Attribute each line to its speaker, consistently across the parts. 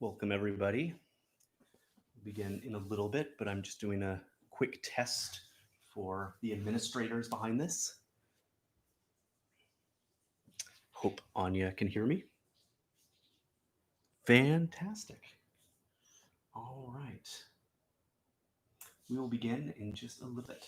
Speaker 1: Welcome, everybody. We'll begin in a little bit, but I'm just doing a quick test for the administrators behind this. Hope Anya can hear me. Fantastic. All right. We will begin in just a little bit.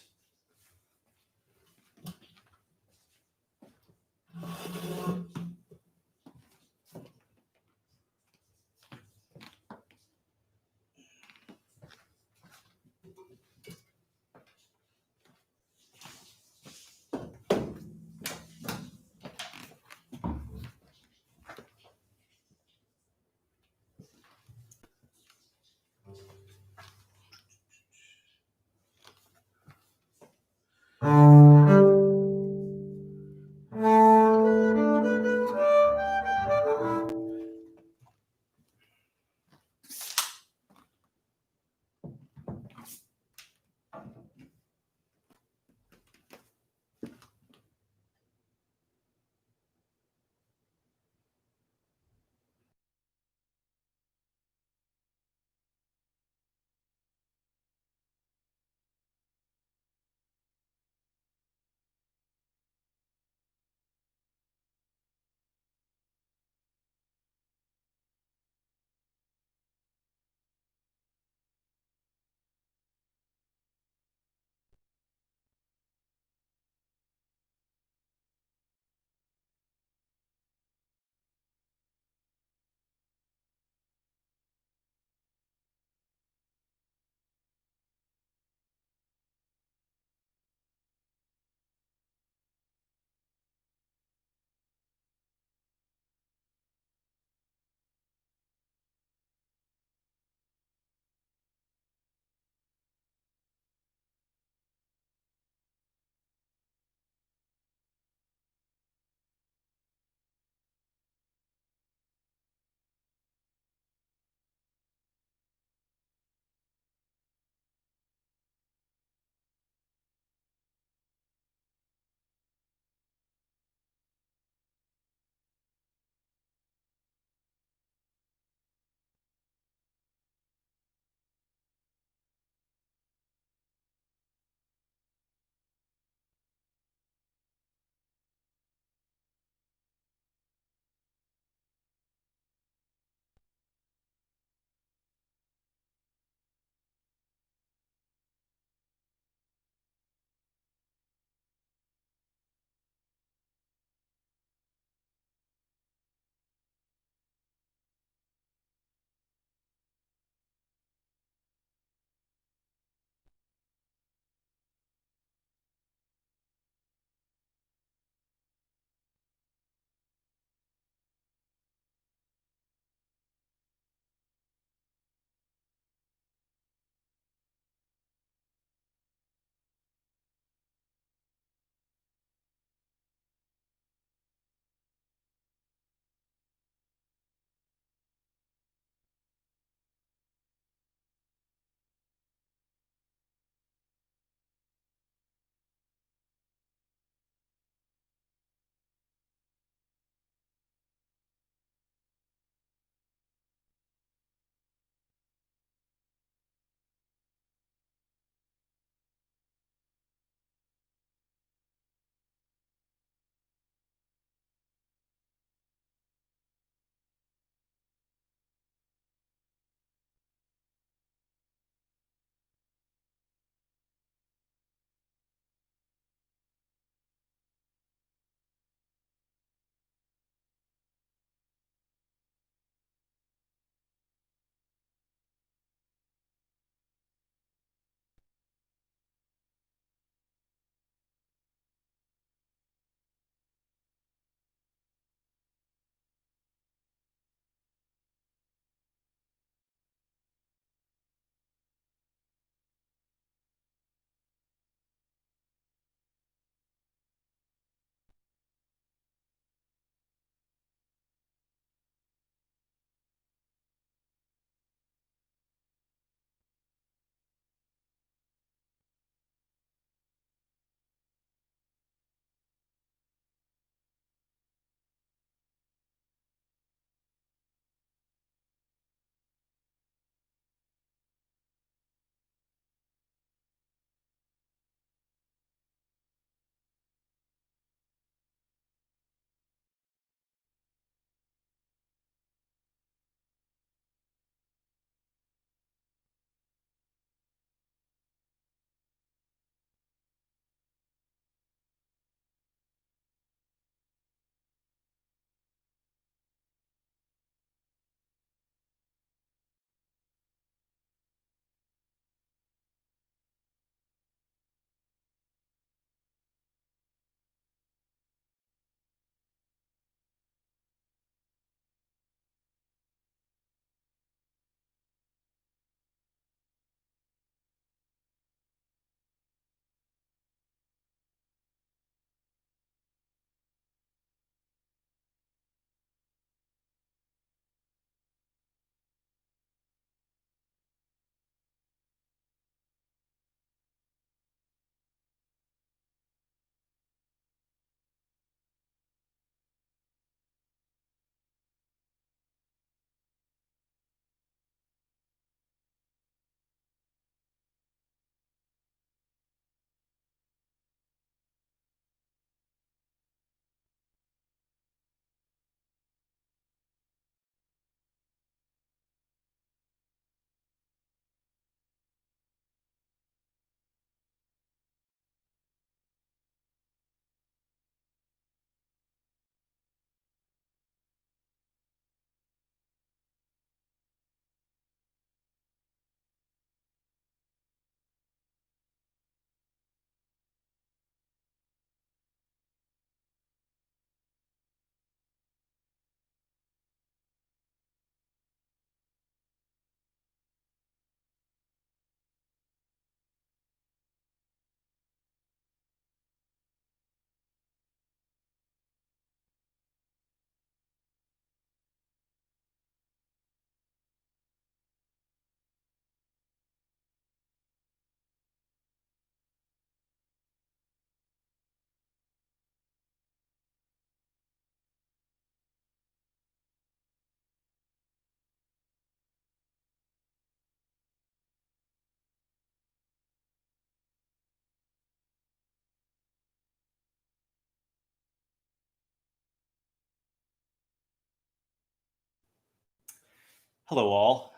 Speaker 1: Hello, all.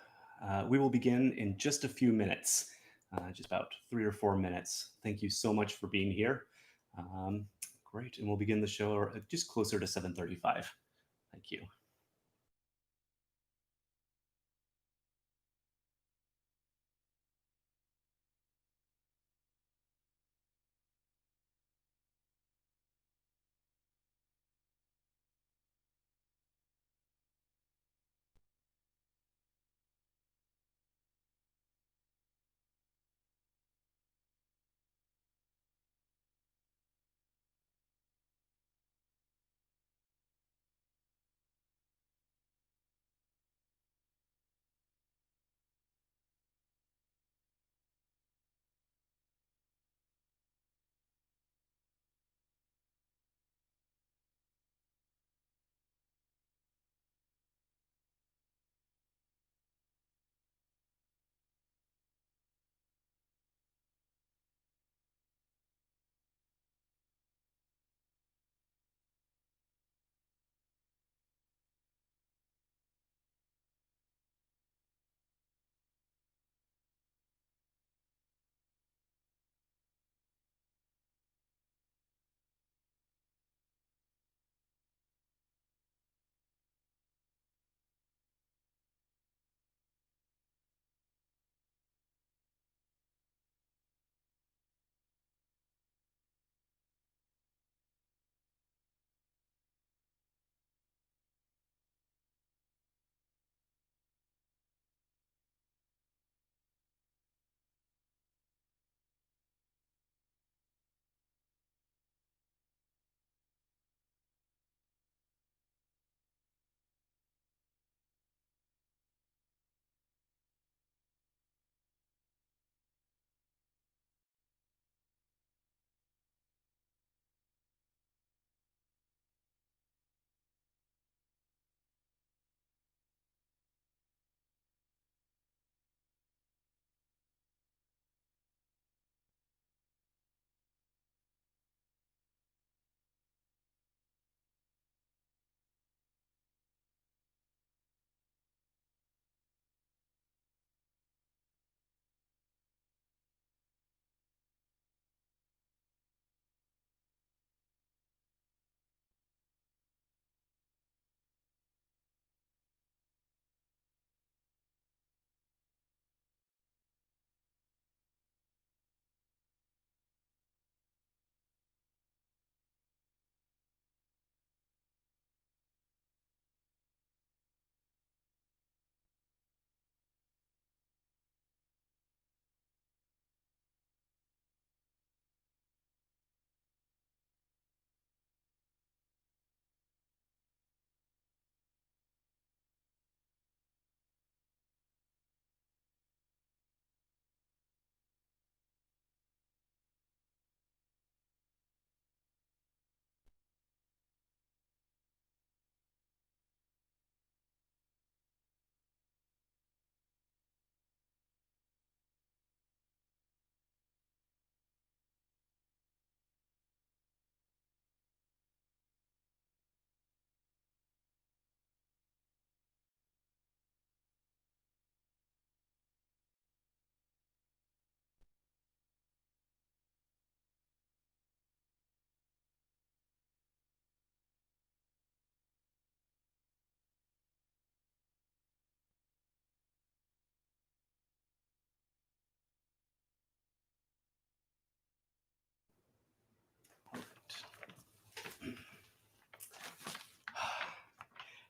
Speaker 1: We will begin in just a few minutes, just about 3 or 4 minutes. Thank you so much for being here. Um, Great, and we'll begin the show just closer to 7:35. Thank you.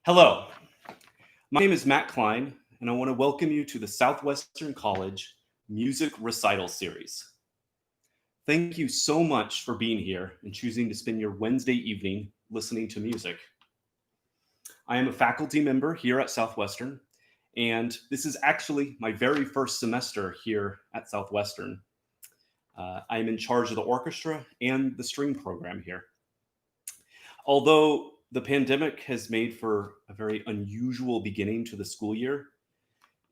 Speaker 1: Hello, my name is Matt Kline, and I want to welcome you to the Southwestern College Music Recital Series. Thank you so much for being here and choosing to spend your Wednesday evening listening to music. I am a faculty member here at Southwestern, and this is actually my very first semester here at Southwestern. I am in charge of the orchestra and the string program here. Although the pandemic has made for a very unusual beginning to the school year,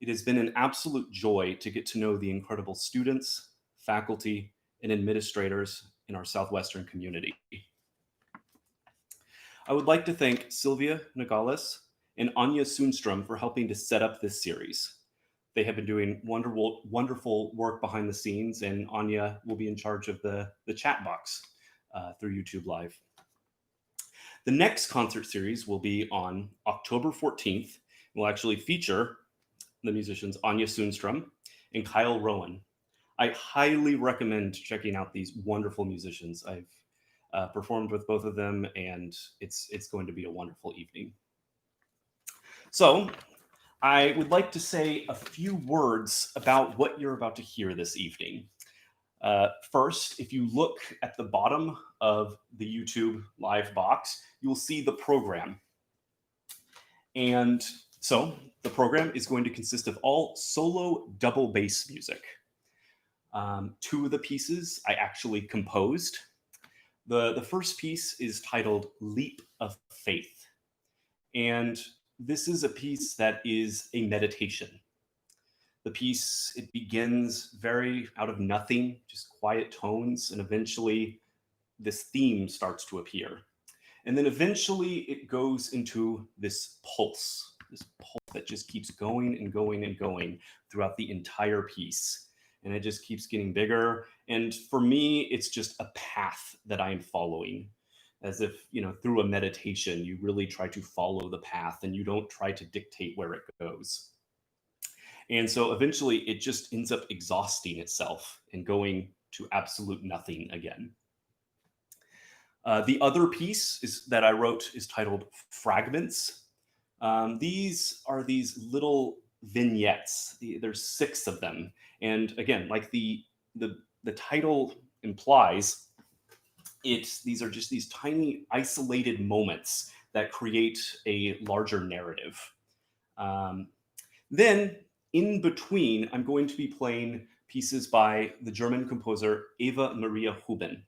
Speaker 1: it has been an absolute joy to get to know the incredible students, faculty, and administrators in our Southwestern community. I would like to thank Sylvia Nogales and Anya Sundstrom for helping to set up this series. They have been doing wonderful work behind the scenes, and Anya will be in charge of the chat box through YouTube Live. The next concert series will be on October 14th. Will actually feature the musicians Anya Sundstrom and Kyle Rowan. I highly recommend checking out these wonderful musicians. I've performed with both of them, and it's going to be a wonderful evening. So I would like to say a few words about what you're about to hear this evening. First, if you look at the bottom of the YouTube Live box, you'll see the program. And so the program is going to consist of all solo double bass music. Two of the pieces I actually composed. The first piece is titled Leap of Faith. And this is a piece that is a meditation. The piece, it begins very out of nothing, just quiet tones, and eventually this theme starts to appear. And then eventually it goes into this pulse that just keeps going and going and going throughout the entire piece. And it just keeps getting bigger. And for me, it's just a path that I am following. As if, through a meditation, you really try to follow the path and you don't try to dictate where it goes. And so eventually it just ends up exhausting itself and going to absolute nothing again. The other piece that I wrote is titled Fragments. These are these little vignettes. There's 6 of them. And again, like the title implies, these are just these tiny isolated moments that create a larger narrative. Then in between, I'm going to be playing pieces by the German composer Eva-Maria Houben.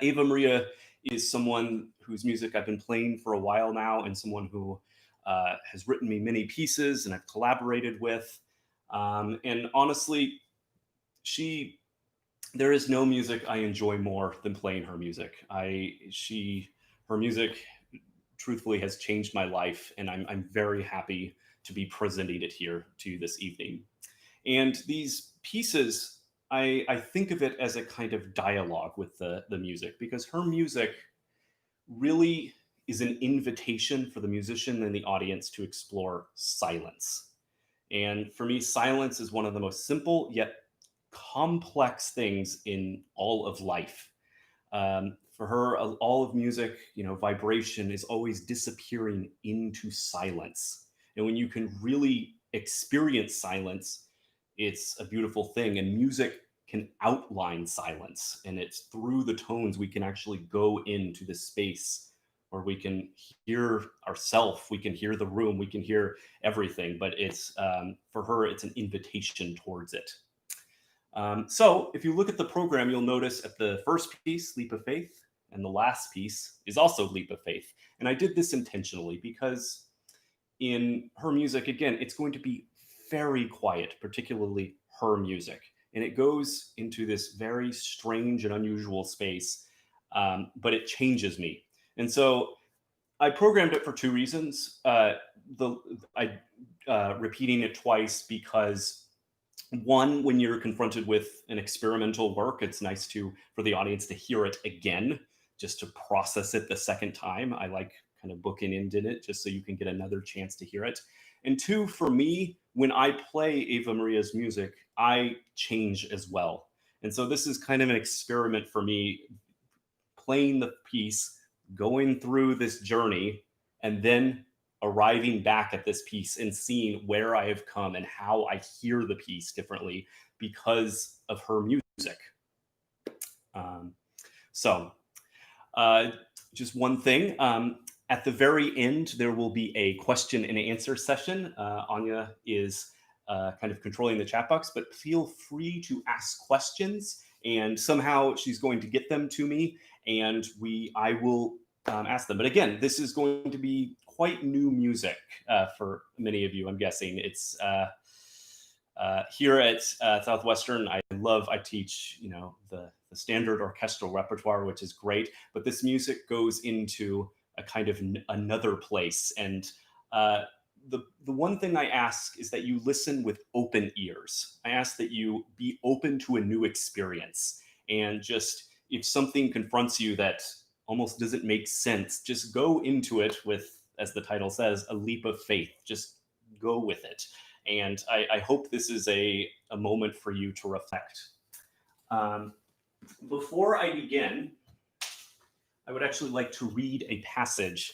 Speaker 1: Eva-Maria is someone whose music I've been playing for a while now, and someone who has written me many pieces and I've collaborated with. And honestly, there is no music I enjoy more than playing her music. Her music truthfully has changed my life, and I'm very happy to be presenting it here to you this evening. And these pieces, I think of it as a kind of dialogue with the music, because her music really is an invitation for the musician and the audience to explore silence. And for me, silence is one of the most simple yet complex things in all of life. For her, all of music, vibration is always disappearing into silence. And when you can really experience silence, it's a beautiful thing. And music can outline silence. And it's through the tones we can actually go into the space where we can hear ourselves, we can hear the room, we can hear everything. But it's for her, it's an invitation towards it. So if you look at the program, you'll notice at the first piece, Leap of Faith, and the last piece is also Leap of Faith. And I did this intentionally because in her music, again, it's going to be very quiet, particularly her music. And it goes into this very strange and unusual space, but it changes me. And so I programmed it for 2 reasons. Repeating it twice because, one, when you're confronted with an experimental work, it's nice for the audience to hear it again, just to process it the second time. I like kind of bookended it just so you can get another chance to hear it. And 2, for me, when I play Eva Maria's music, I change as well. And so this is kind of an experiment for me, playing the piece, going through this journey, and then arriving back at this piece and seeing where I have come and how I hear the piece differently because of her music. Just one thing. At the very end, there will be a question and answer session. Anya is kind of controlling the chat box, but feel free to ask questions, and somehow she's going to get them to me, and I will ask them. But again, this is going to be quite new music for many of you, I'm guessing. It's here at Southwestern, I teach, the standard orchestral repertoire, which is great, but this music goes into a kind of another place. And Uh, the one thing I ask is that you listen with open ears. I ask that you be open to a new experience, and just if something confronts you that almost doesn't make sense, just go into it with, as the title says, a leap of faith. Just go with it. And I hope this is a moment for you to reflect. Um, Before I begin, I would actually like to read a passage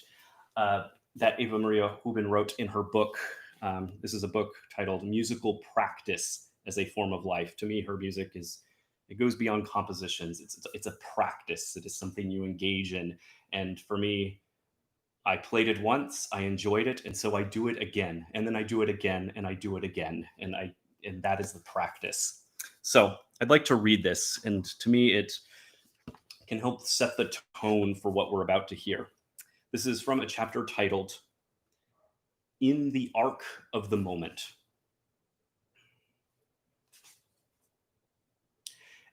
Speaker 1: that Eva-Maria Houben wrote in her book. This is a book titled Musical Practice as a Form of Life. To me, her music it goes beyond compositions. It's a practice. It is something you engage in. And for me, I played it once, I enjoyed it, and so I do it again, and then I do it again, and I do it again, and that is the practice. So I'd like to read this, and to me, it can help set the tone for what we're about to hear. This is from a chapter titled In the Arc of the Moment.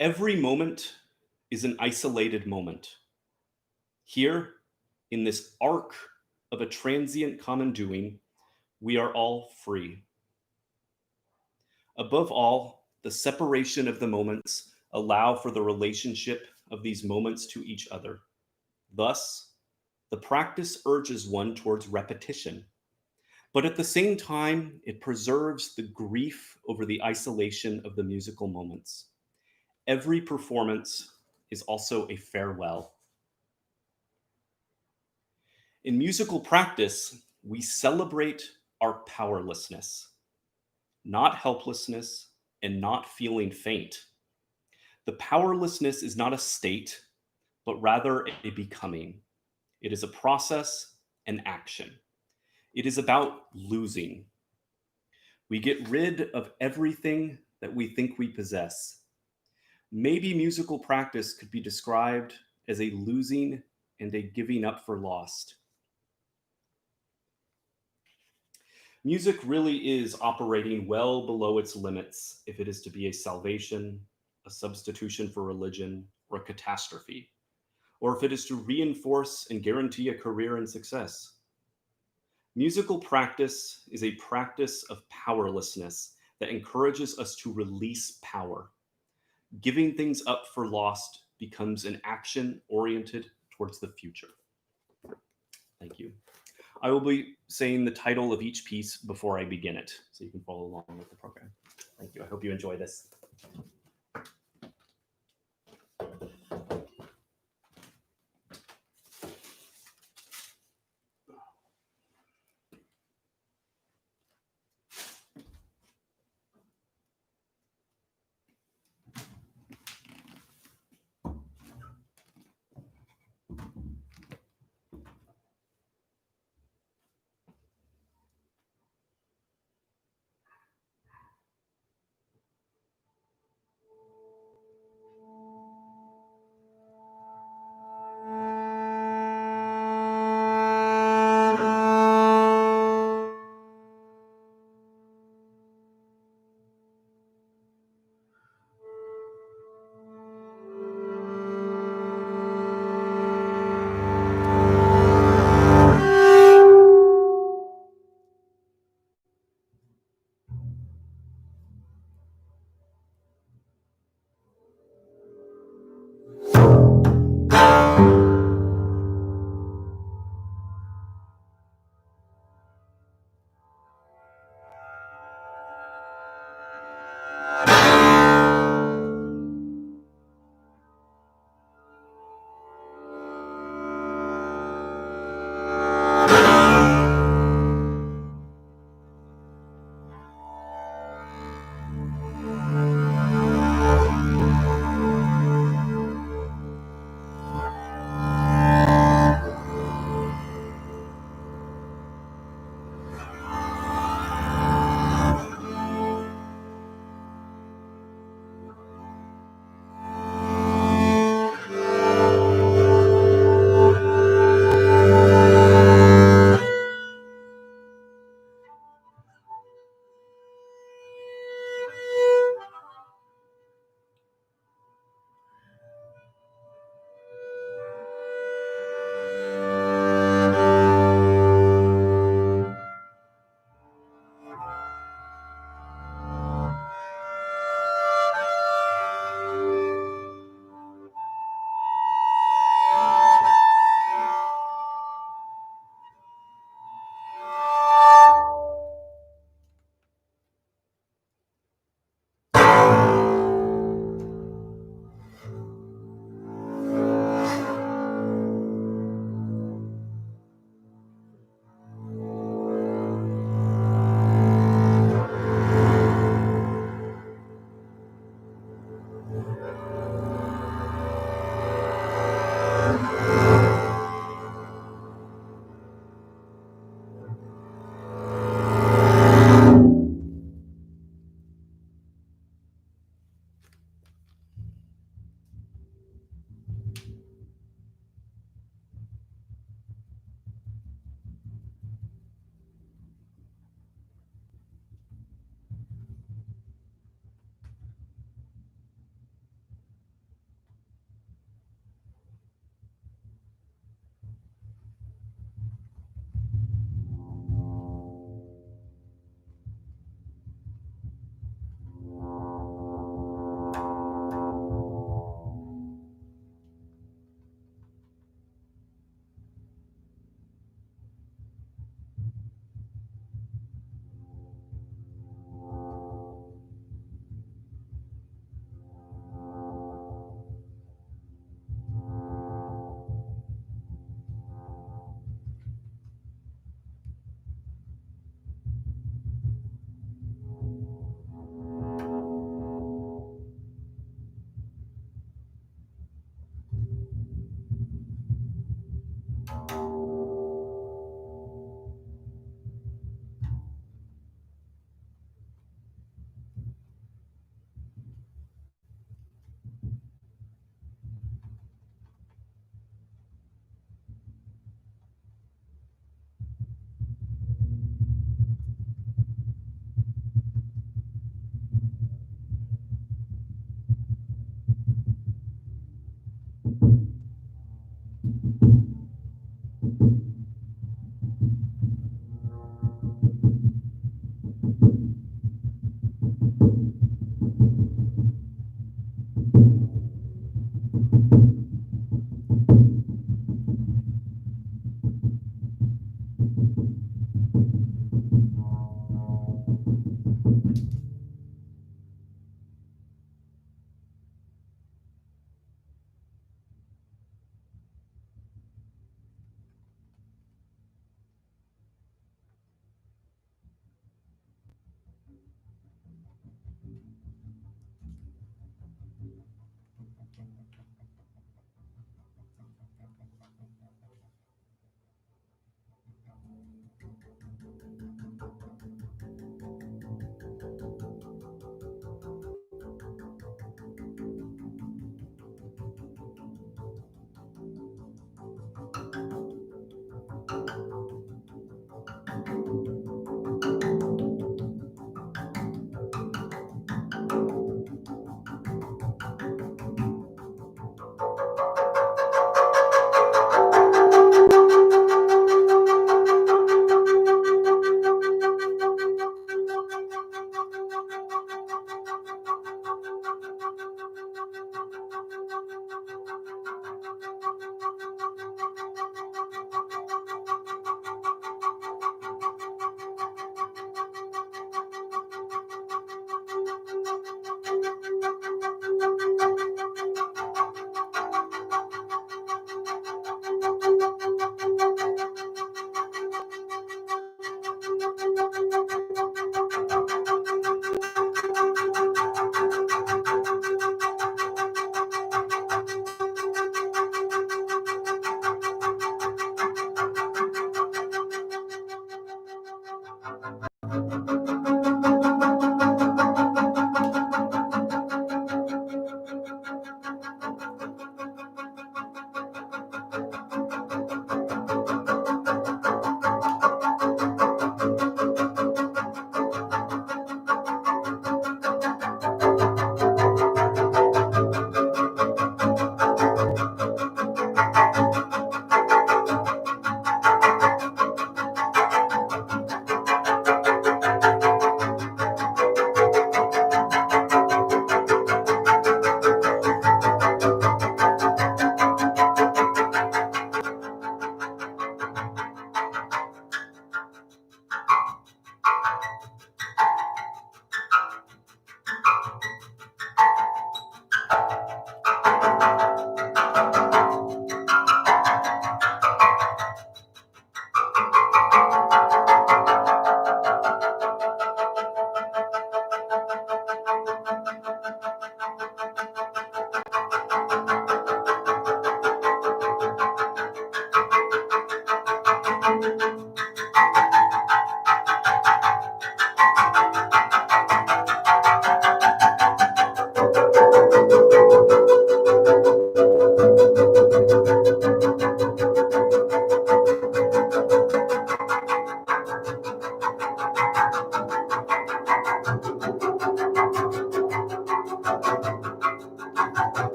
Speaker 1: Every moment is an isolated moment. Here, in this arc of a transient common doing, we are all free. Above all, the separation of the moments allow for the relationship of these moments to each other. Thus, the practice urges one towards repetition, but at the same time, it preserves the grief over the isolation of the musical moments. Every performance is also a farewell. In musical practice, we celebrate our powerlessness, not helplessness and not feeling faint. The powerlessness is not a state, but rather a becoming. It is a process, an action. It is about losing. We get rid of everything that we think we possess. Maybe musical practice could be described as a losing and a giving up for lost. Music really is operating well below its limits if it is to be a salvation, a substitution for religion, or a catastrophe, or if it is to reinforce and guarantee a career and success. Musical practice is a practice of powerlessness that encourages us to release power. Giving things up for lost becomes an action oriented towards the future. Thank you. I will be saying the title of each piece before I begin it, so you can follow along with the program. Thank you. I hope you enjoy this.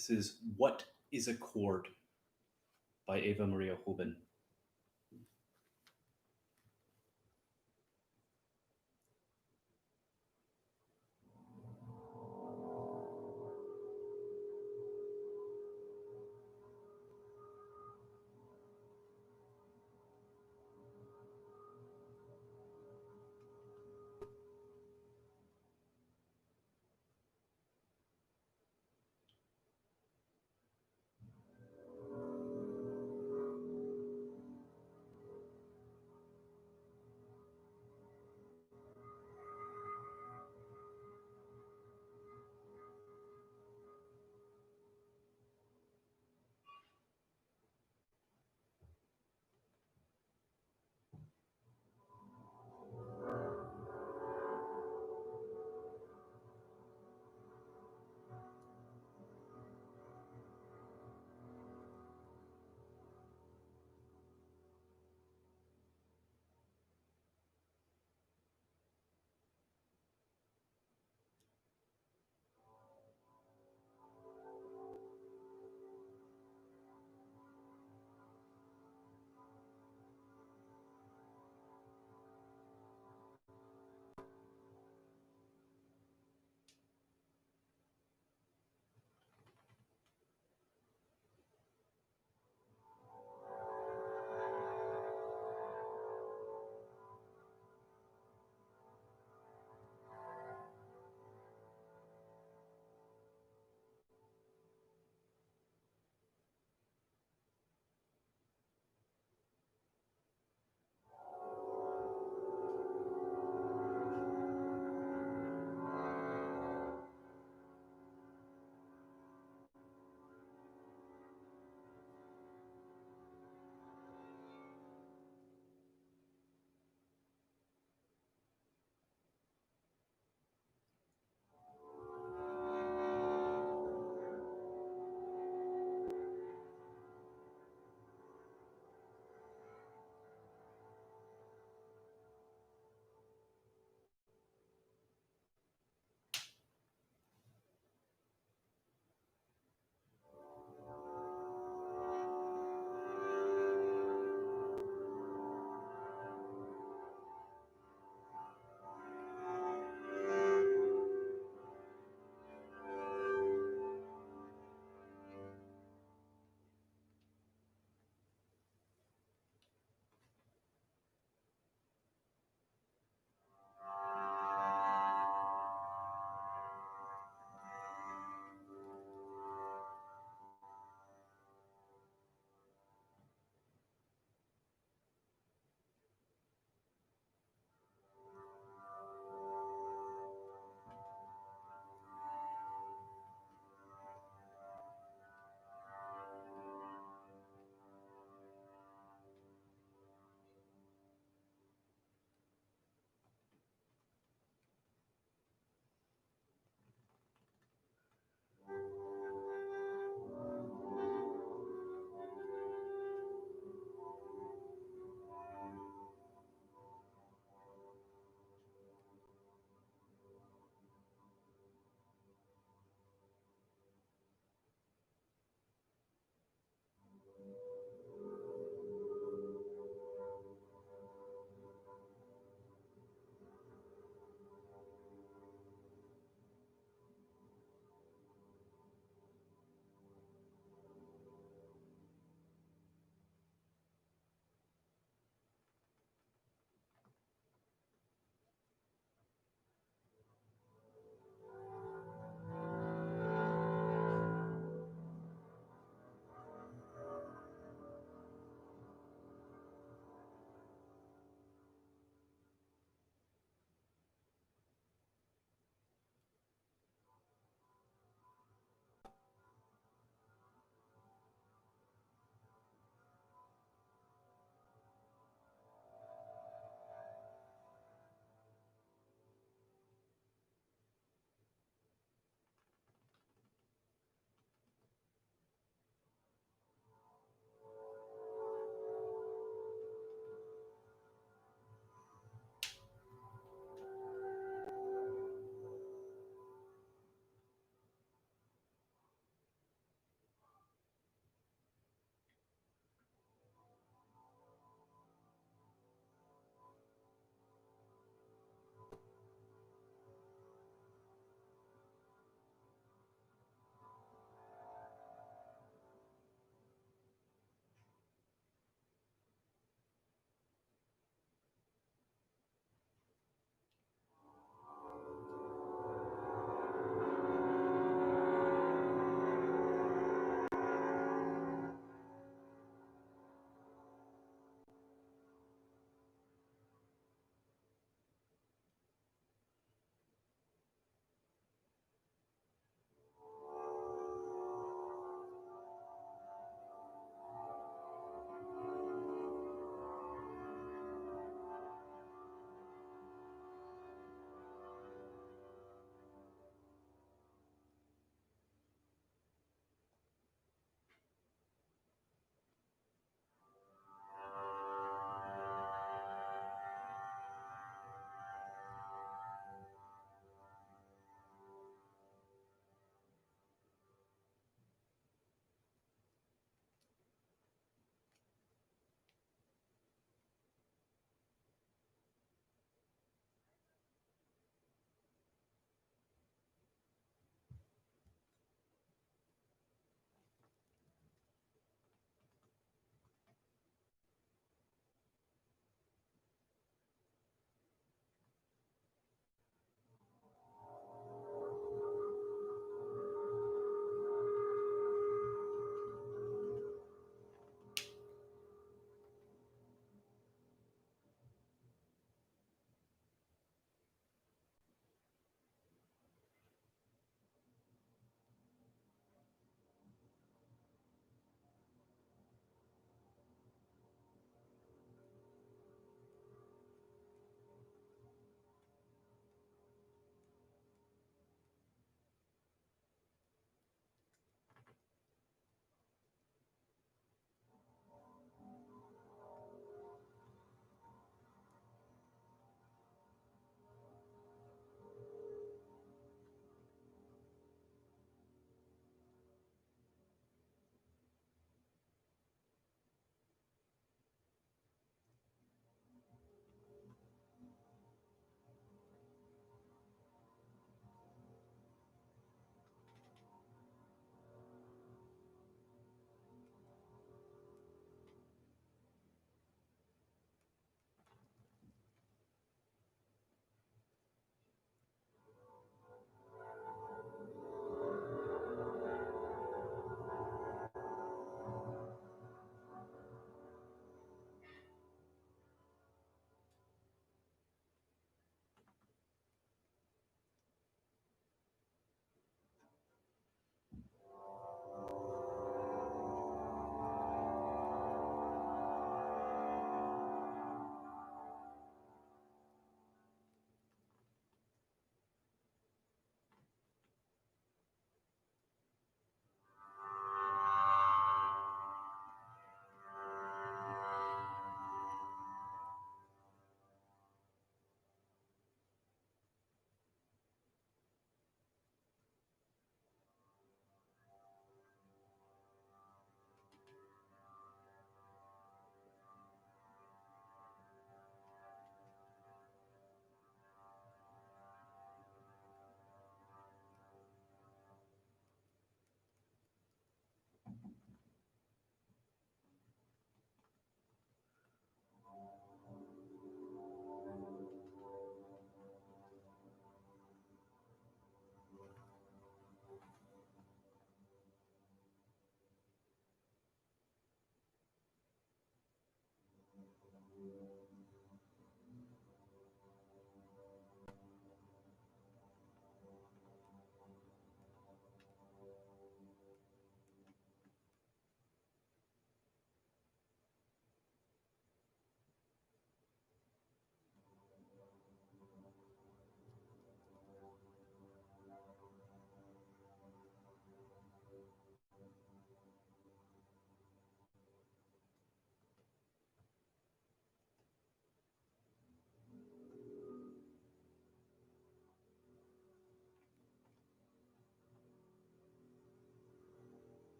Speaker 1: This is What is a Chord by Eva-Maria Houben.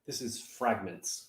Speaker 1: This is Fragments.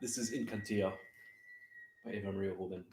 Speaker 1: This is Incantatio by Eva-Maria Houben.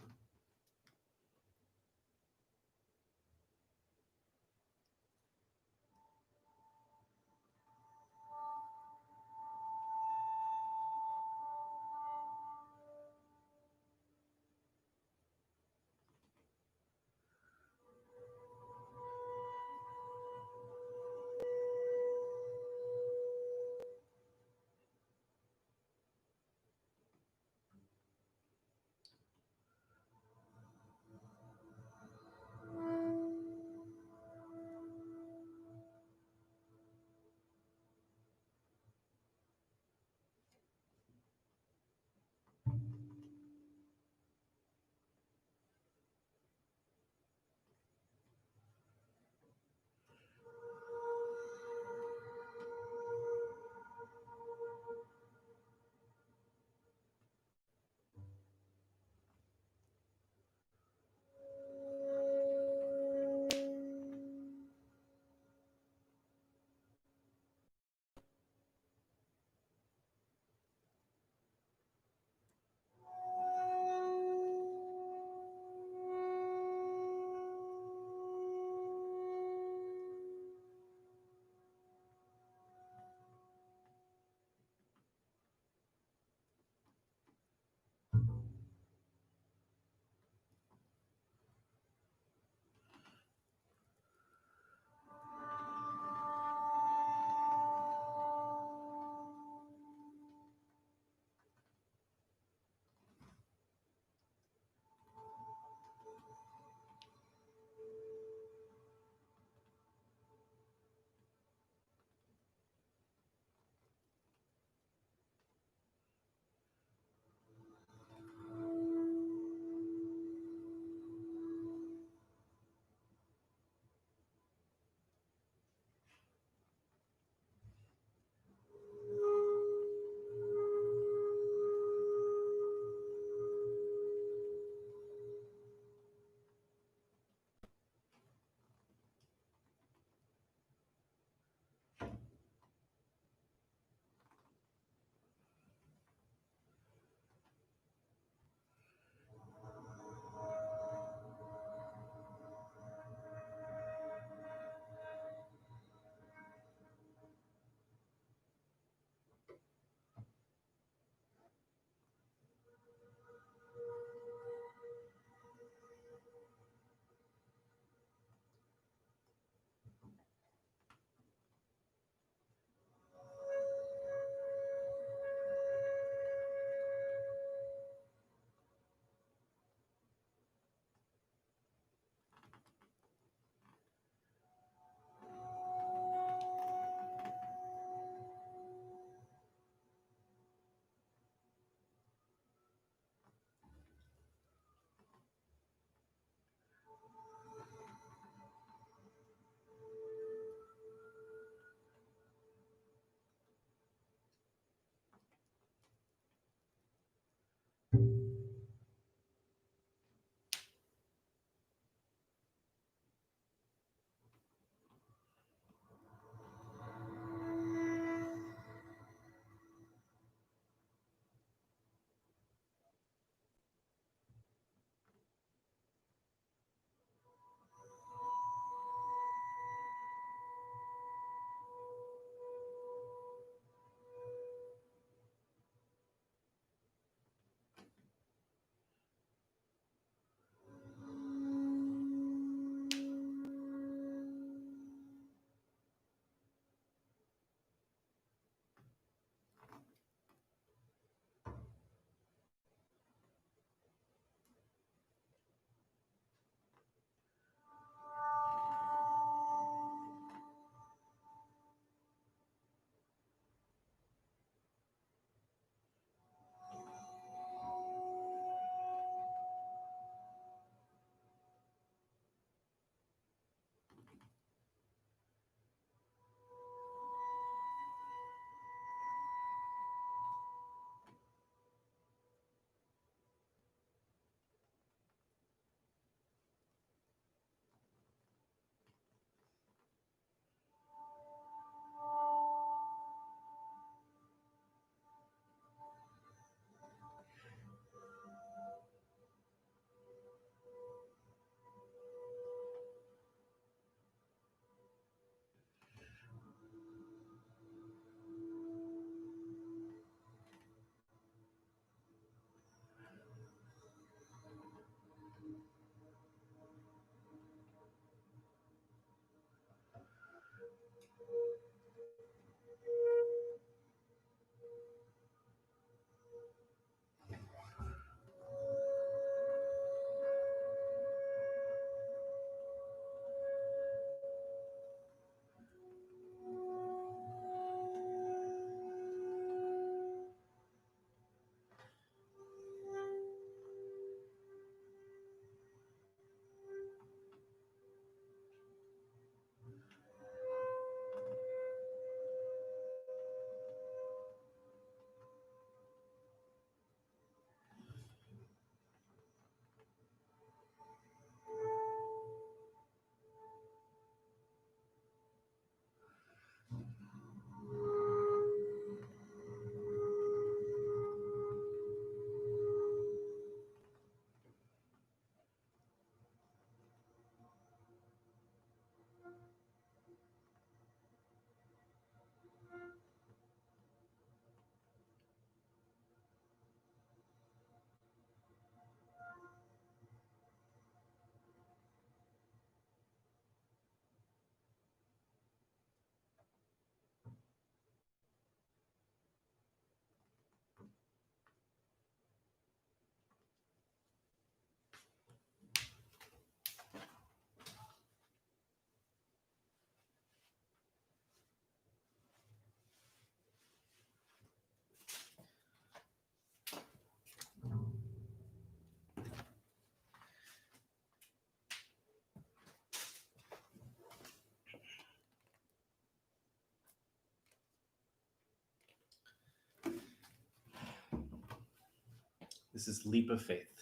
Speaker 1: This is Leap of Faith.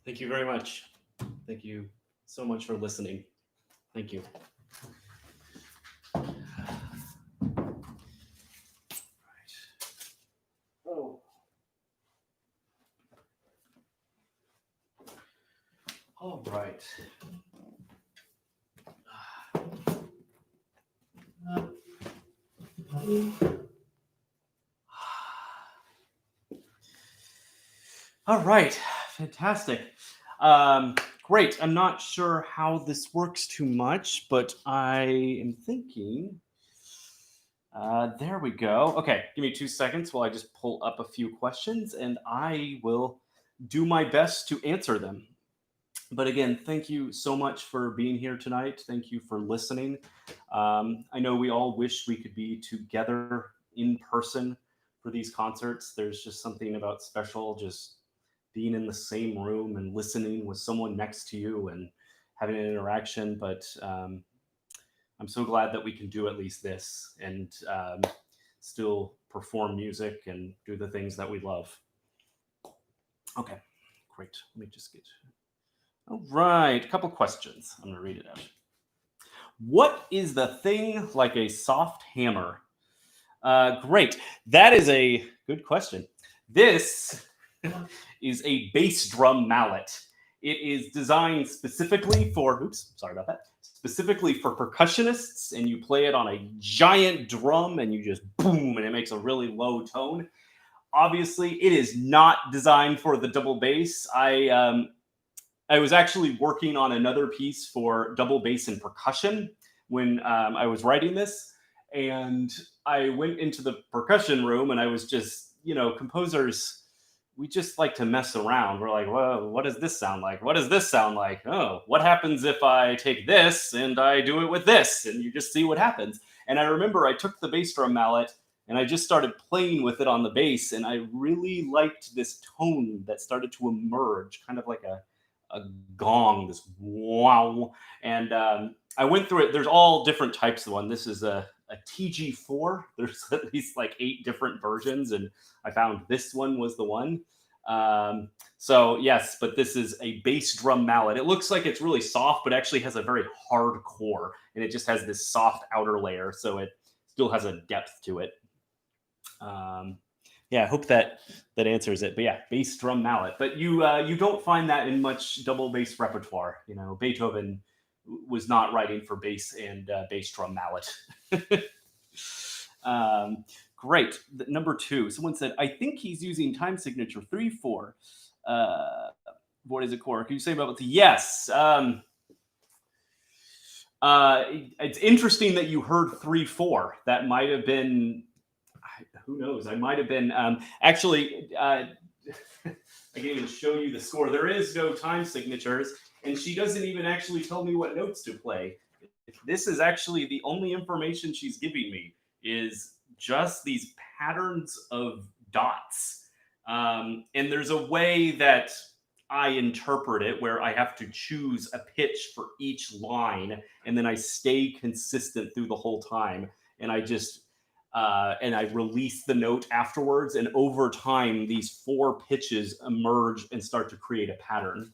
Speaker 1: Thank you very much. Thank you so much for listening. Thank you. Oh. All right. All right, fantastic. Great. I'm not sure how this works too much, but I am thinking. There we go. Okay, give me 2 seconds while I just pull up a few questions and I will do my best to answer them. But again, thank you so much for being here tonight. Thank you for listening. I know we all wish we could be together in person for these concerts. There's just something about special just being in the same room and listening with someone next to you and having an interaction. But I'm so glad that we can do at least this and still perform music and do the things that we love. Okay, great. Let me just get. All right, a couple questions. I'm going to read it out. What is the thing like a soft hammer? Great. That is a good question. This is a bass drum mallet. It is designed specifically for, oops, sorry about that, specifically for percussionists, and you play it on a giant drum and you just boom, and it makes a really low tone. Obviously, it is not designed for the double bass. I was actually working on another piece for double bass and percussion when I was writing this. And I went into the percussion room and I was just, composers, we just like to mess around. We're like, well, what does this sound like? What does this sound like? Oh, what happens if I take this and I do it with this? And you just see what happens. And I remember I took the bass drum mallet and I just started playing with it on the bass. And I really liked this tone that started to emerge, kind of like a gong, this wow. And I went through it. There's all different types of one. This is a TG4. There's at least like 8 different versions, and I found this one was the one. So yes, but this is a bass drum mallet. It looks like it's really soft, but actually has a very hard core, and it just has this soft outer layer, so it still has a depth to it. Yeah, I hope that answers it. But yeah, bass drum mallet. But you don't find that in much double bass repertoire. Beethoven was not writing for bass and bass drum mallet. Great. Number 2, someone said, I think he's using time signature 3/4. What is it, Core? Can you say about the yes? It's interesting that you heard 3/4. That might have been. Who knows? I might have been actually. I can't even show you the score. There is no time signatures, and she doesn't even actually tell me what notes to play. This is actually the only information she's giving me is just these patterns of dots. And there's a way that I interpret it where I have to choose a pitch for each line, and then I stay consistent through the whole time, and I just and I release the note afterwards. And over time, these 4 pitches emerge and start to create a pattern.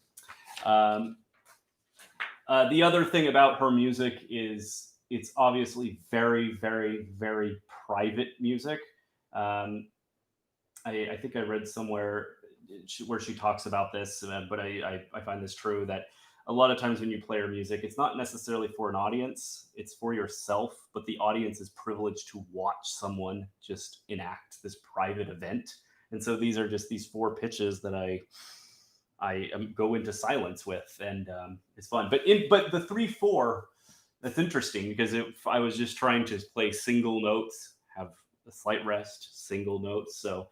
Speaker 1: The other thing about her music is it's obviously very, very, very private music. I think I read somewhere where she talks about this, but I find this true that a lot of times when you play her music, it's not necessarily for an audience, it's for yourself, but the audience is privileged to watch someone just enact this private event. And so these are just these 4 pitches that I go into silence with, and it's fun. But the 3/4, that's interesting because if I was just trying to play single notes, have a slight rest, single notes, so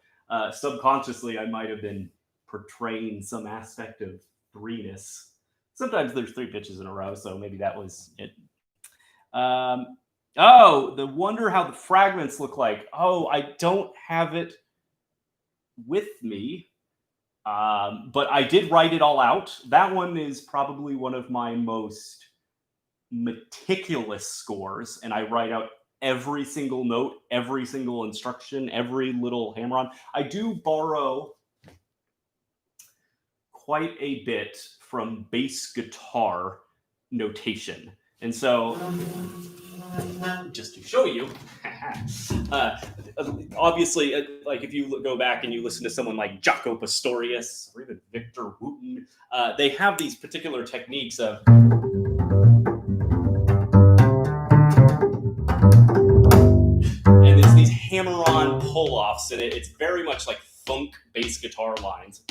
Speaker 1: subconsciously I might have been portraying some aspect of 3-ness. Sometimes there's 3 pitches in a row, so maybe that was it. Wonder how the fragments look like. Oh, I don't have it with me, but I did write it all out. That one is probably one of my most meticulous scores, and I write out every single note, every single instruction, every little hammer-on. I do borrow quite a bit from bass guitar notation. And so, just to show you, obviously, like if you go back and you listen to someone like Jaco Pastorius or even Victor Wooten, they have these particular techniques of. And this hammer-on pull-offs in it. It's very much like funk bass guitar lines.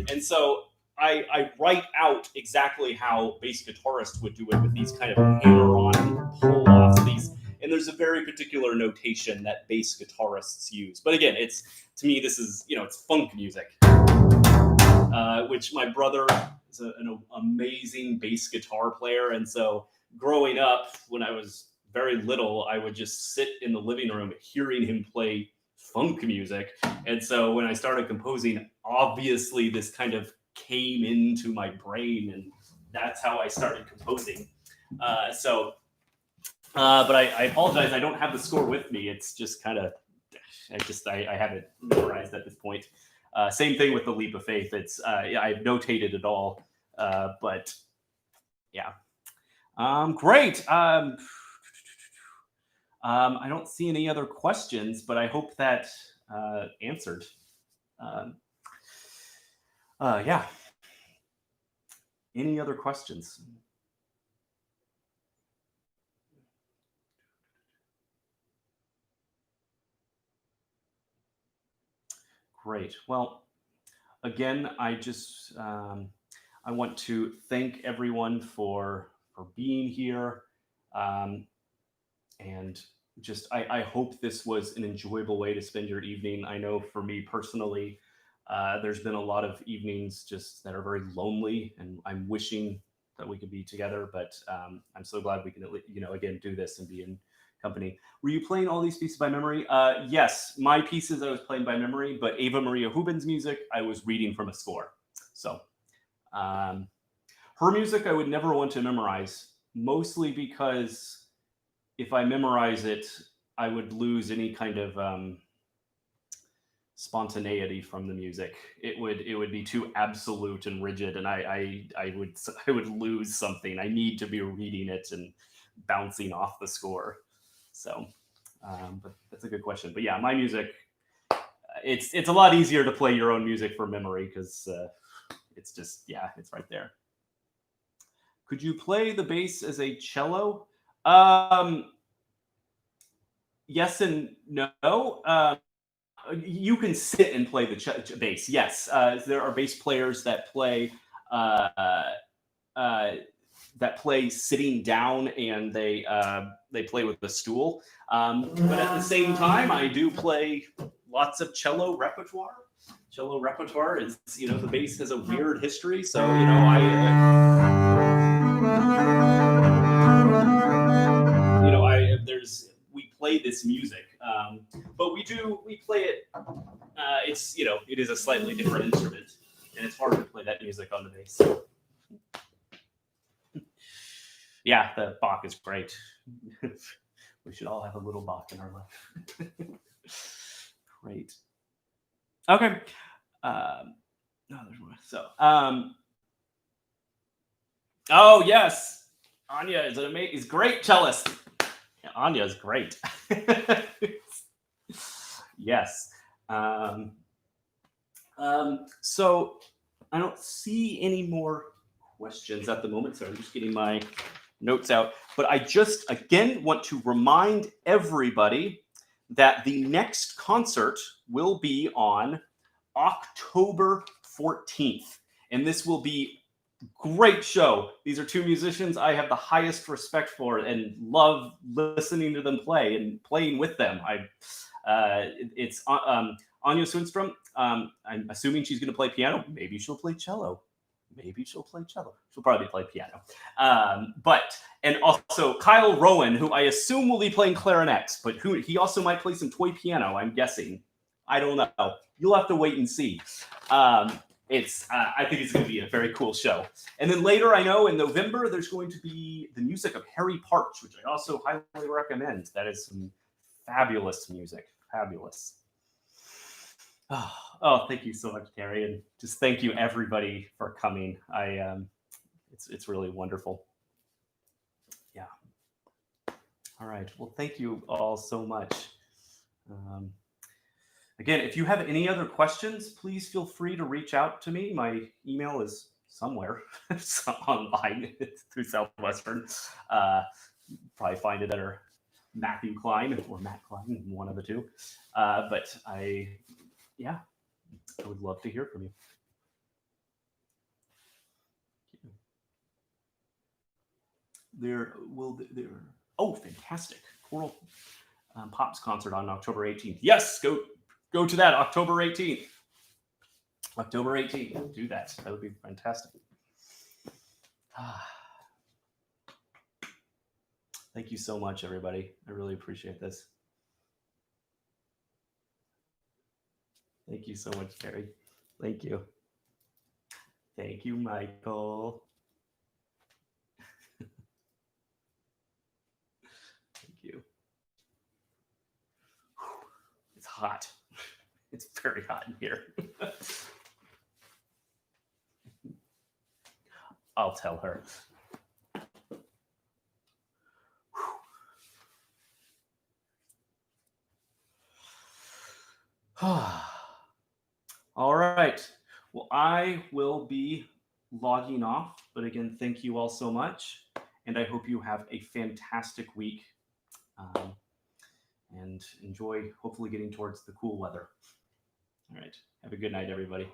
Speaker 1: And so I write out exactly how bass guitarists would do it with these kind of hammer-on pull-offs. And there's a very particular notation that bass guitarists use. But again, to me, this is, it's funk music, which my brother is an amazing bass guitar player. And so growing up, when I was very little, I would just sit in the living room hearing him play funk music. And so when I started composing, obviously this kind of came into my brain, and that's how I started composing. But I apologize, I don't have the score with me. It's just kind of, I have it memorized at this point. Same thing with the Leap of Faith. I've notated it all, but yeah. Great. I don't see any other questions, but I hope that answered. Yeah. Any other questions? Great. Well, again, I want to thank everyone for being here, and just I hope this was an enjoyable way to spend your evening. I know for me personally, there's been a lot of evenings just that are very lonely, and I'm wishing that we could be together. But I'm so glad we can, again, do this and be in company. Were you playing all these pieces by memory? Yes, my pieces I was playing by memory, but Eva-Maria Houben's music I was reading from a score. So her music I would never want to memorize, mostly because if I memorize it, I would lose any kind of spontaneity from the music. It would be too absolute and rigid, and I would lose something. I need to be reading it and bouncing off the score. So, but that's a good question. But yeah, my music, it's a lot easier to play your own music for memory because it's just, yeah, it's right there. Could you play the bass as a cello? Yes and no. You can sit and play the bass. Yes, there are bass players that play sitting down, and they play with the stool. But at the same time, I do play lots of cello repertoire. Cello repertoire is, the bass has a weird history, so we play this music, but we play it. It is a slightly different instrument, and it's hard to play that music on the bass. Yeah, the Bach is great. We should all have a little Bach in our life. Great. Okay. No, there's more. So, oh yes, Anya is an amazing, is great cellist. Yeah, Anya is great. Yes. So I don't see any more questions at the moment, so I'm just getting my notes out. But I just, again, want to remind everybody that the next concert will be on October 14th. And this will be a great show. These are two musicians I have the highest respect for and love listening to them play and playing with them. It's Anya Sundström. I'm assuming she's going to play piano. Maybe she'll play cello. She'll probably play piano. And also Kyle Rowan, who I assume will be playing clarinet, but he also might play some toy piano, I'm guessing. I don't know. You'll have to wait and see. I think it's going to be a very cool show. And then later, I know in November, there's going to be the music of Harry Partch, which I also highly recommend. That is some fabulous music. Fabulous. Oh, thank you so much, Carrie, and just thank you everybody for coming. It's really wonderful. Yeah. All right. Well, thank you all so much. Again, if you have any other questions, please feel free to reach out to me. My email is somewhere online through Southwestern. Probably find it under Matthew Kline or Matt Kline, one of the two. But yeah, I would love to hear from you. Oh, fantastic. Choral Pops concert on October 18th. Yes, go to that October 18th. October 18th. Do that. That would be fantastic. Thank you so much, everybody. I really appreciate this. Thank you so much, Carrie. Thank you. Thank you, Michael. Thank you. It's hot. It's very hot in here. I'll tell her. All right. Well, I will be logging off. But again, thank you all so much. And I hope you have a fantastic week and enjoy hopefully getting towards the cool weather. All right. Have a good night, everybody.